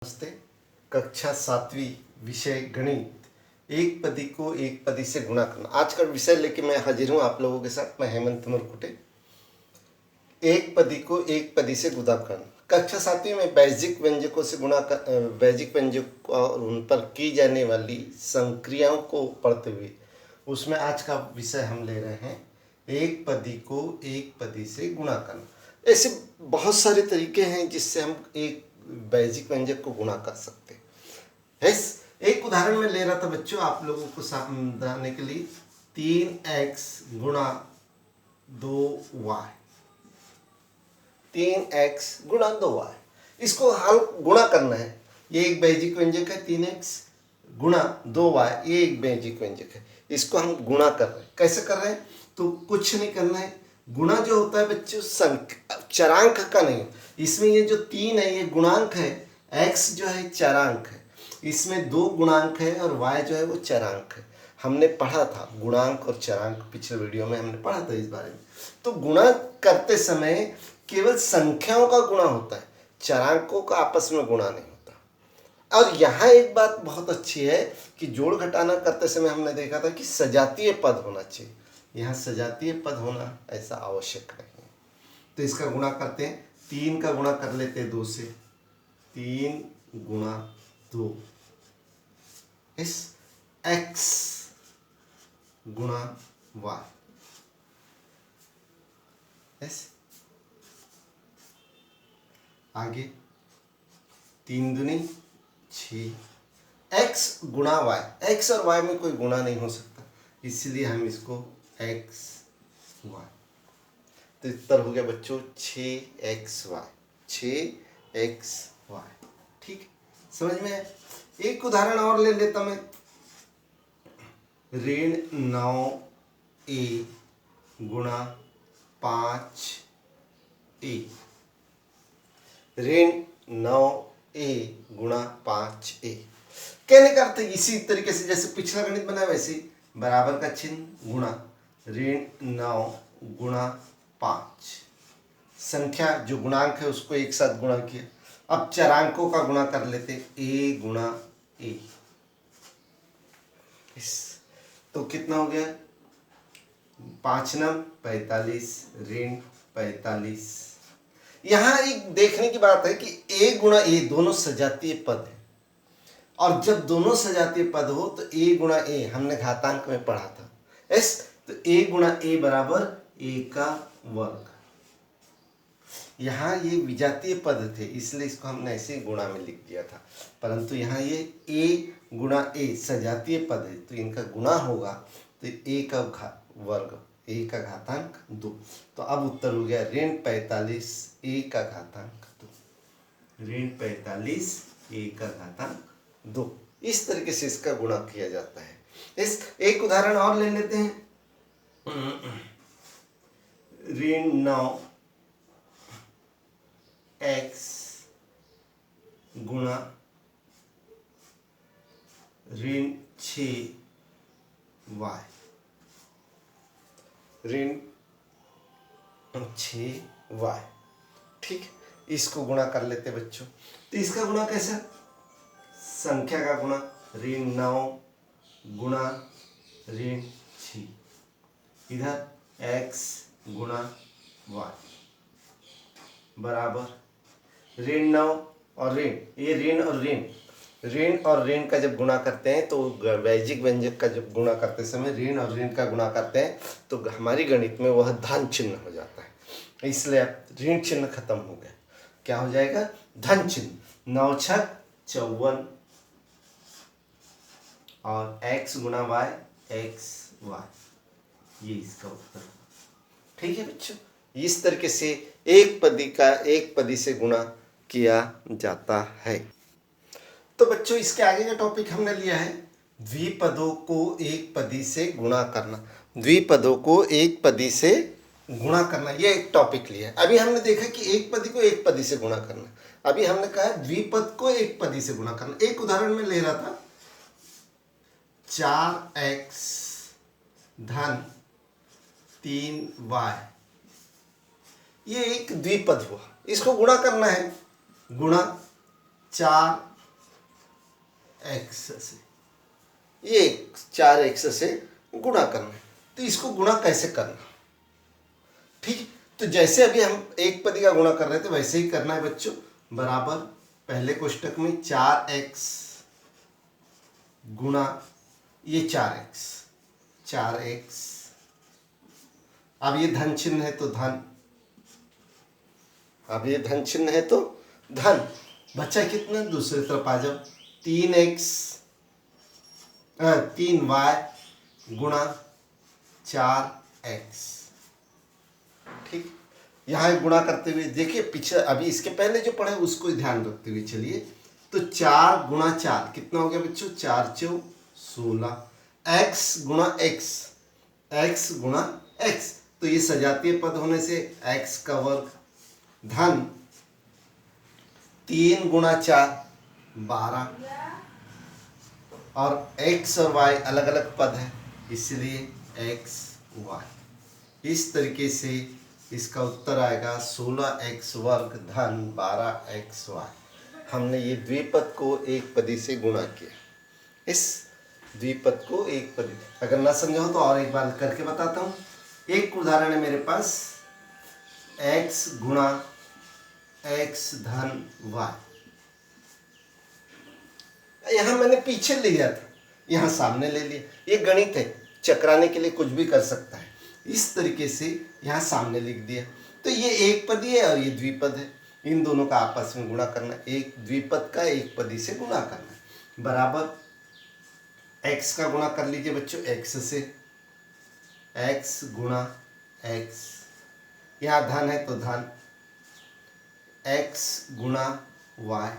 नमस्ते। कक्षा 7वीं विषय गणित एक पदी को एक पदी से गुणा करना। आज का विषय लेके मैं हाजिर हूँ आप लोगों के साथ। मैं हेमंत मुरकुटे। एक पदी को एक पदी से गुणा करना। कक्षा 7वीं में वैजिक व्यंजकों से गुणा कर वैजिक व्यंजक और उन पर की जाने वाली संक्रियाओं को पढ़ते हुए उसमें आज का विषय हम ले रहे हैं एक पदी को एक पदी से गुणा करना। ऐसे बहुत सारे तरीके हैं जिससे हम एक वैजिक व्यंजक को गुणा कर सकते हैं। एक उदाहरण में ले रहा था बच्चों आप लोगों को समझाने के लिए 3x गुणा 2y। 3x गुणा 2y इसको हल गुणा करना है। ये एक वैजिक व्यंजक है 3x गुणा 2y। ये एक वैजिक व्यंजक है, इसको हम गुणा कर रहे हैं। कैसे कर रहे हैं तो कुछ नहीं करना है। गुणा जो होता है बच्चों चरांक का नहीं, इसमें ये जो 3 है ये गुणांक है, x जो है चरांक है, इसमें 2 गुणांक है और y जो है वो चरांक है। हमने पढ़ा था गुणांक और चरांक, पिछले वीडियो में हमने पढ़ा था इस बारे में। तो गुणा करते समय केवल संख्याओं का गुणा होता है, चरांकों का आपस में गुणा नहीं होता। और यहाँ एक बात बहुत अच्छी है कि जोड़ घटाना करते समय हमने देखा था कि सजातीय पद होना चाहिए। यहाँ सजातीय पद होना ऐसा आवश्यक नहीं है। तो इसका गुणा करते हैं। 3 का गुणा कर लेते हैं 2 से। 3 गुणा 2 इस x गुणा y। इस आगे 3 दूनी 6 x गुणा y। x और y में कोई गुणा नहीं हो सकता, इसलिए हम इसको x y। तो उत्तर हो गया बच्चों 6xy। 6xy। ठीक, समझ में है। एक उदाहरण और ले लेता मैं। ऋण 9a गुणा 5a। ऋण 9a गुणा 5a। कहने का अर्थ इसी तरीके से जैसे पिछला गणित बना वैसे बराबर का चिन्ह गुणा ऋण 9 गुणा 5। संख्या जो गुणांक है उसको एक साथ गुणा किया। अब चरांकों का गुणा कर लेते a गुणा a। तो कितना हो गया 5 9 45 ऋण 45। यहाँ एक देखने की बात है कि a गुणा a दोनों सजातीय पद है, और जब दोनों सजातीय पद हो तो a गुणा a हमने घातांक में पढ़ा था तो a गुणा a बराबर a का वर्ग। यहाँ ये विजातीय पद थे इसलिए इसको हमने ऐसे गुणा में लिख दिया था, परंतु यहाँ ये a गुणा a सजातीय पद है तो इनका गुणा होगा तो a का वर्ग, a का घातांक 2। तो अब उत्तर हो गया ऋण 45 a का घातांक 2। ऋण 45 a का घातांक 2। इस तरीके से इसका गुणा किया जाता है। इस एक उदाहरण और ले लेते हैं। ऋण 9 x गुणा ऋण 6 y। ऋण 6 y। ठीक, इसको गुणा कर लेते बच्चों। तो इसका गुणा कैसा, संख्या का गुणा ऋण 9 गुणा ऋण 6, इधर x गुणा y बराबर ऋण 9 और ऋण, ये ऋण और ऋण, ऋण और ऋण का जब गुणा करते हैं तो वैजिक व्यंजक का जब गुणा करते समय ऋण और ऋण का गुणा करते हैं तो हमारी गणित में वह धन चिन्ह हो जाता है, इसलिए ऋण चिन्ह खत्म हो गया। क्या हो जाएगा धन चिन्ह। 9 6 54 और x गुणा y x y, ये इसका उत्तर। ठीक है बच्चों, इस तरीके से एक पदी का एक पदी से गुणा किया जाता है। तो बच्चों इसके आगे का टॉपिक हमने लिया है द्विपदों को एक पदी से गुणा करना। द्विपदों को एक पदी से गुणा करना, ये एक टॉपिक लिया है। अभी हमने देखा कि एक पदी को एक पदी से गुणा करना, अभी हमने कहा द्विपद को एक पदी से गुणा करना। एक उदाहरण में ले रहा था 4x धन 3y, ये एक द्विपद हुआ, इसको गुणा करना है। गुणा 4 एक्स से, ये 4x से गुणा करना है। तो इसको गुणा कैसे करना, ठीक। तो जैसे अभी हम एक पदी का गुणा कर रहे थे वैसे ही करना है बच्चों। बराबर पहले कोष्टक में 4x गुणा ये 4x। अब ये धन चिन्ह है तो धन, अब ये धन चिन्ह है तो धन। बच्चा कितना, दूसरी तरफ आ जाओ, 3y गुणा 4x, ठीक। यहाँ गुणा करते हुए देखिए पीछे, अभी इसके पहले जो पढ़े उसको ध्यान रखते हुए चलिए। तो 4 गुणा 4 कितना हो गया बच्चों, 4 चौ 16, x गुणा x गुणा x, तो ये सजातीय पद होने से x का वर्ग धन 3 गुणा 4 12, और x और y अलग अलग पद है इसलिए x y। इस तरीके से इसका उत्तर आएगा 16x वर्ग धन 12xy। हमने ये द्विपद को एक पदी से गुणा किया। इस द्विपद को एक पदी, अगर ना समझा हो तो और एक बार करके बताता हूँ। एक उदाहरण है मेरे पास, x गुणा x धन y। यहाँ मैंने पीछे ले लिया था, यहाँ सामने ले लिया। ये गणित है, चकराने के लिए कुछ भी कर सकता है। इस तरीके से यहाँ सामने लिख दिया। तो ये एक पदी है और ये द्विपद है, इन दोनों का आपस में गुणा करना, एक द्विपद का एक पदी से गुणा करना। बराबर x का गुणा कर लीजिए बच्चों x से, x गुणा x, यहाँ धन है तो धन, x गुणा y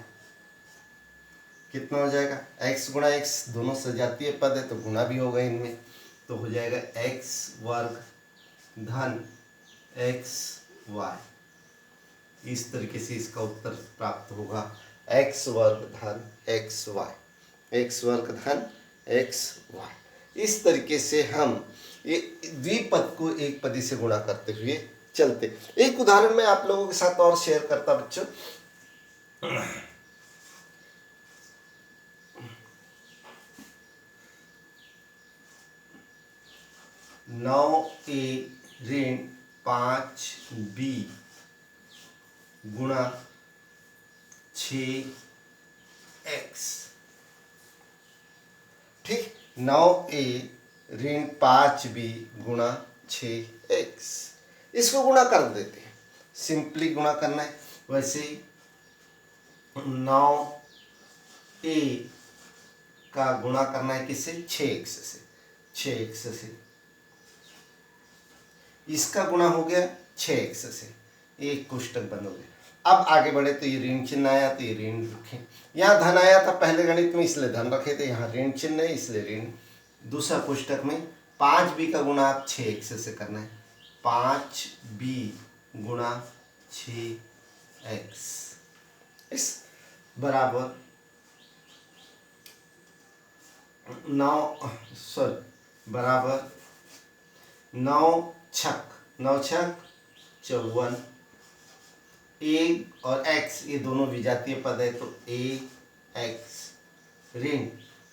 कितना हो जाएगा, x गुणा x, दोनों सजातीय पद है तो गुणा भी होगा इनमें, तो हो जाएगा x वर्ग धन x y। इस तरीके से इसका उत्तर प्राप्त होगा x वर्ग धन x y, x वर्ग धन x y। इस तरीके से हम ये द्विपद को एक पदी से गुणा करते हुए चलते। एक उदाहरण मैं आप लोगों के साथ और शेयर करता बच्चों। 9a ऋण 5b गुणा 6x, ठीक। 9a ऋण 5b गुणा 6x, इसको गुणा कर देते हैं, सिंपली गुणा करना है। वैसे ही 9a का गुणा करना है किससे, 6x से, 6x से। इसका गुणा हो गया 6x से, एक कोष्टक बंद हो गया। अब आगे बढ़े तो ये ऋण चिन्ह आया तो ये ऋण रखें, यहाँ धन आया था पहले गणित में इसलिए धन रखे थे, यहाँ ऋण चिन्ह है इसलिए ऋण। दूसरा कोष्टक में 5b का गुणा आप 6x से करना है, 5b गुणा 6x, इस बराबर 9 छक 54, a और x ये दोनों विजातीय पद है तो ax ऋण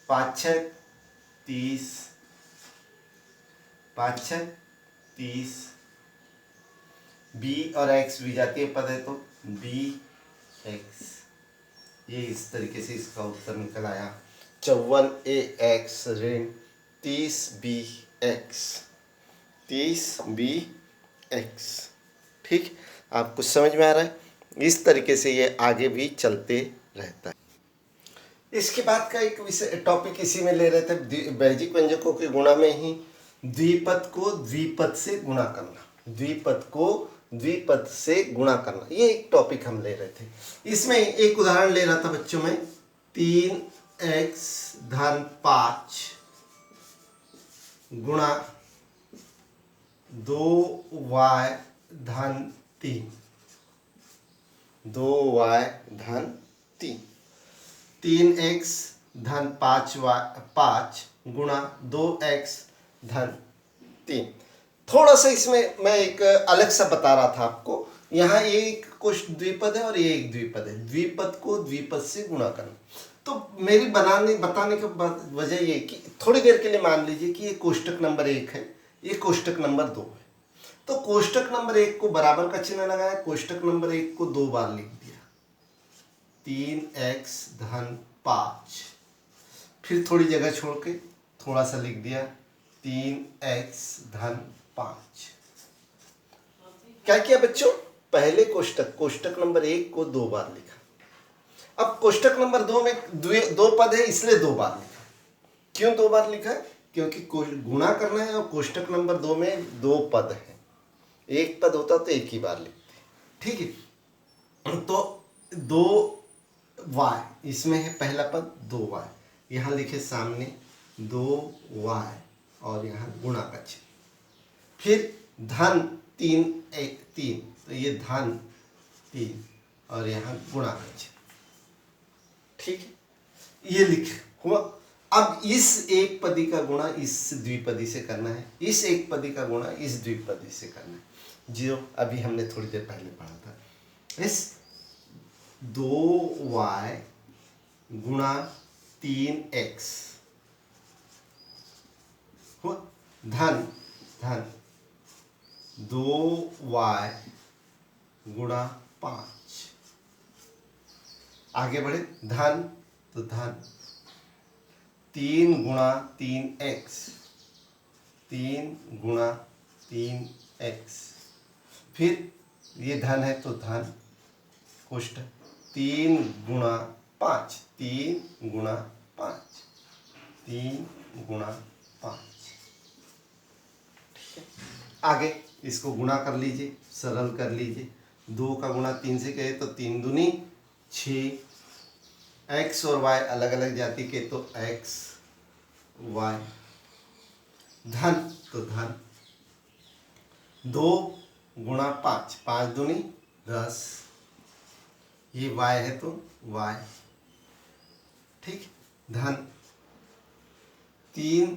5 छक 30, 5 छक 30, b और x विजातीय पद है तो bx। ये इस तरीके से इसका उत्तर निकल आया 54ax ऋण 30bx, 30bx, ठीक। आपको समझ में आ रहा है। इस तरीके से ये आगे भी चलते रहता है। इसके बाद का एक विषय टॉपिक इसी में ले रहे थे, वैजिक व्यंजकों के गुणा में ही द्विपद को द्विपद से गुणा करना, द्विपद को द्विपद से गुणा करना, ये एक टॉपिक हम ले रहे थे। इसमें एक उदाहरण ले रहा था बच्चों में, 3x धन 5 गुणा 2y धन 3, 2y धन 3, 3x धन 5 गुणा 2x धन 3। थोड़ा सा इसमें मैं एक अलग सा बता रहा था आपको, यहाँ एक कोष्ट द्विपद है और ये एक द्विपद है, द्विपद को द्विपद से गुणा करना। तो मेरी बताने की वजह ये कि थोड़ी देर के लिए मान लीजिए कि ये कोष्टक नंबर 1 है, ये कोष्टक नंबर 2 है। तो कोष्टक नंबर 1 को बराबर का चिन्ह लगाया, कोष्टक नंबर 1 को 2 बार लिख दिया, 3x धन 5, फिर थोड़ी जगह छोड़ के थोड़ा सा लिख दिया 3x धन 5। क्या किया बच्चों, पहले कोष्टक नंबर 1 को 2 बार लिखा। अब कोष्टक नंबर 2 में दो पद है इसलिए 2 बार लिखा। क्यों 2 बार लिखा? क्योंकि गुणा करना है और कोष्टक नंबर 2 में 2 पद है, एक पद होता तो एक ही बार लिखते, ठीक है। तो 2y इसमें है पहला पद 2y, यहाँ लिखे सामने 2y और यहाँ गुणा का चिन्ह, फिर धन 3 तो ये धन 3 और यहाँ गुणा का चिन्ह, ठीक है, ये लिख हुआ। अब इस एक पदी का गुणा इस द्विपदी से करना है, इस एक पदी का गुणा इस द्विपदी से करना है, जो अभी हमने थोड़ी देर पहले पढ़ा था। इस 2y गुणा 3x हो धन 2y गुणा 5, आगे बढ़े धन तो धन 3 गुणा 3x, 3 गुणा 3x, फिर ये धन है तो धन कोष्टक 3 गुणा 5, 3 गुणा 5, 3 गुणा 5, ठीक है। आगे इसको गुणा कर लीजिए, सरल कर लीजिए, 2 का गुणा 3 से कहे तो 3 दूनी 6, x और y अलग अलग जाति के तो x y, धन तो धन 2 गुणा 5, 5 दूनी 10, ये y है तो y, ठीक, धन 3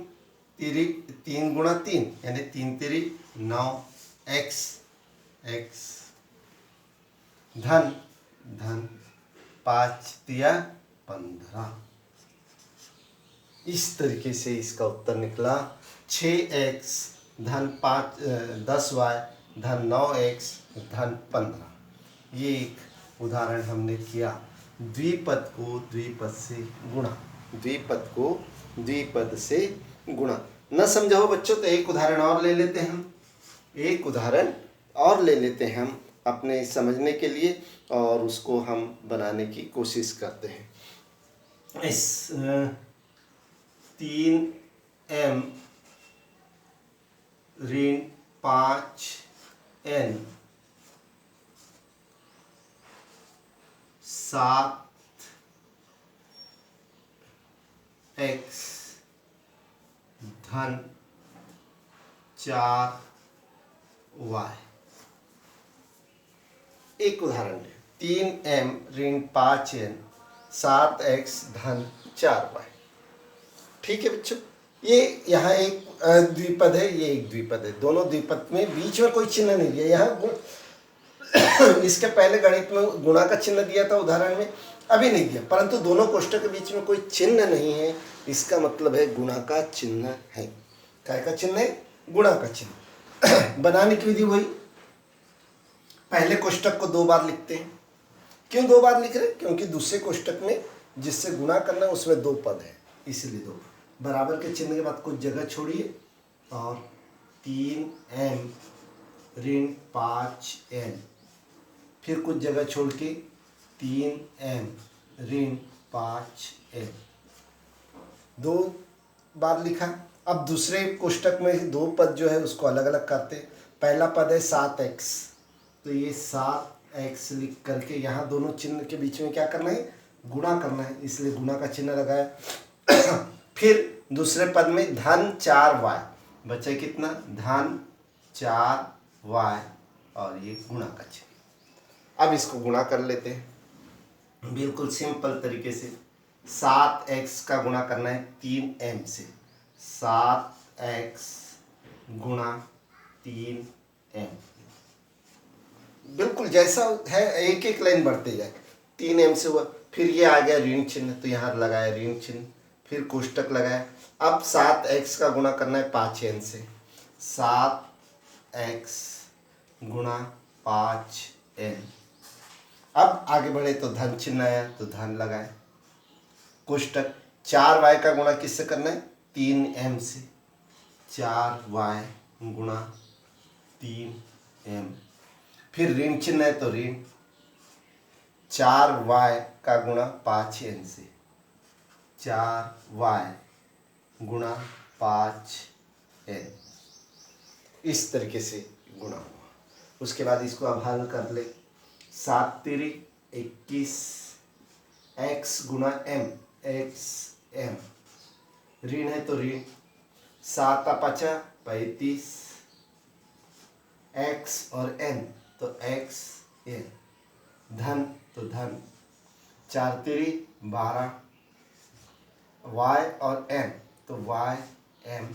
गुणा 3 यानी 3 3 9 x धन 5 तिया 15। इस तरीके से इसका उत्तर निकला 6x धन 10y धन 9x धन 15। ये एक उदाहरण हमने किया, द्विपद को द्विपद से गुणा, द्विपद को द्विपद से गुणा। न समझा हो बच्चों तो एक उदाहरण और ले लेते हैं हम, एक उदाहरण और ले लेते हैं हम अपने समझने के लिए, और उसको हम बनाने की कोशिश करते हैं। इस 3m ऋण 5n 7x धन 4y। एक उदाहरण है 3m ऋण 5n 7x धन 4y, ठीक है बच्चों। ये यहाँ एक द्विपद है, ये एक द्विपद है, दोनों द्विपद में बीच में कोई चिन्ह नहीं दिया। यहाँ इसके पहले गणित में गुणा का चिन्ह दिया था उदाहरण में, अभी नहीं दिया, परंतु दोनों कोष्ठक के बीच में कोई चिन्ह नहीं है, इसका मतलब है गुणा का चिन्ह है। काय का चिन्ह है? गुणा का चिन्ह। बनाने की विधि वही, पहले कोष्ठक को 2 बार लिखते हैं। क्यों 2 बार लिख रहे? क्योंकि दूसरे कोष्ठक में जिससे गुणा करना है उसमें 2 पद है, इसलिए 2 बराबर के चिन्ह के बाद कुछ जगह छोड़िए और 3m ऋण 5n, फिर कुछ जगह छोड़ के 3m ऋण 5n, 2 बार लिखा। अब दूसरे कोष्ठक में 2 पद जो है उसको अलग अलग करते। पहला पद है 7x, तो ये 7x लिख करके यहाँ दोनों चिन्ह के बीच में क्या करना है? गुणा करना है, इसलिए गुणा का चिन्ह लगाया। फिर दूसरे पद में धन 4y, बचा कितना? धन 4y और ये गुणा का चिन्ह। अब इसको गुणा कर लेते हैं बिल्कुल सिंपल तरीके से। 7x का गुणा करना है 3m से, 7x गुणा 3m, बिल्कुल जैसा है एक एक लाइन बढ़ते जाए। 3m से हुआ, फिर ये आ गया ऋण चिन्ह तो यहाँ लगाया ऋण चिन्ह, फिर कोष्टक लगाया। अब 7x का गुणा करना है 5n से, 7x गुणा 5n। अब आगे बढ़े तो धन चिन्ह आया तो धन लगाए, कोष्टक 4y का गुणा किससे करना है 3m से, 4y गुणा 3m। फिर ऋण चिन्ह है तो ऋण, 4y का गुणा 5n से, 4y गुणा 5n। इस तरीके से गुणा हुआ। उसके बाद इसको अब हल कर ले। 7 तिरी 21, x गुणा m, x m, ऋण है तो ऋण, 7 5 35, x और n तो x n, धन तो धन, 4 तिरी 12, y और m तो y m,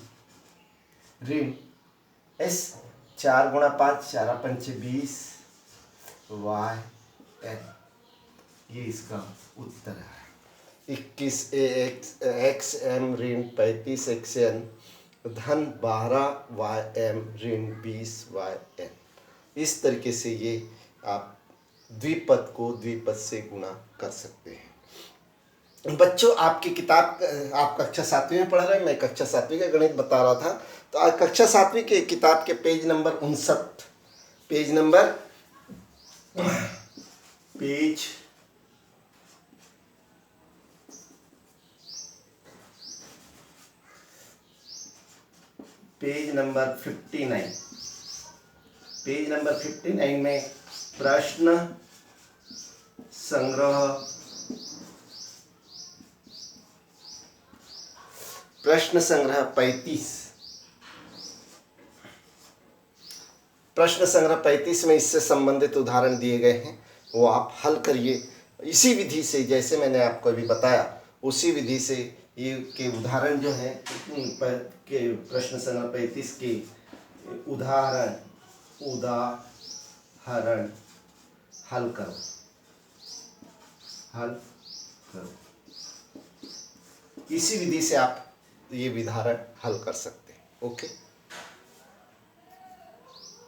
ऋण s 4 गुणा 5, 4 पंचे 20, y n। ये इसका उत्तर है। 21 x m ऋण 35 x n, धन 12 y m ऋण 20 y n। इस तरीके से ये आप द्विपद को द्विपद से गुणा कर सकते हैं। बच्चों आपकी किताब, आप कक्षा 7वीं में पढ़ रहे हैं, मैं कक्षा 7वीं का गणित बता रहा था। तो आज कक्षा 7वीं के किताब के page number 59, page number page number 59, page number 59 में प्रश्न संग्रह, प्रश्न संग्रह 35, प्रश्न संग्रह 35 में इससे संबंधित उदाहरण दिए गए हैं, वो आप हल करिए। इसी विधि से जैसे मैंने आपको अभी बताया उसी विधि से ये के उदाहरण जो हैं के प्रश्न संग्रह 35 के उदाहरण हल करो, हल करो। इसी विधि से आप ये उदाहरण हल कर सकते हैं। ओके।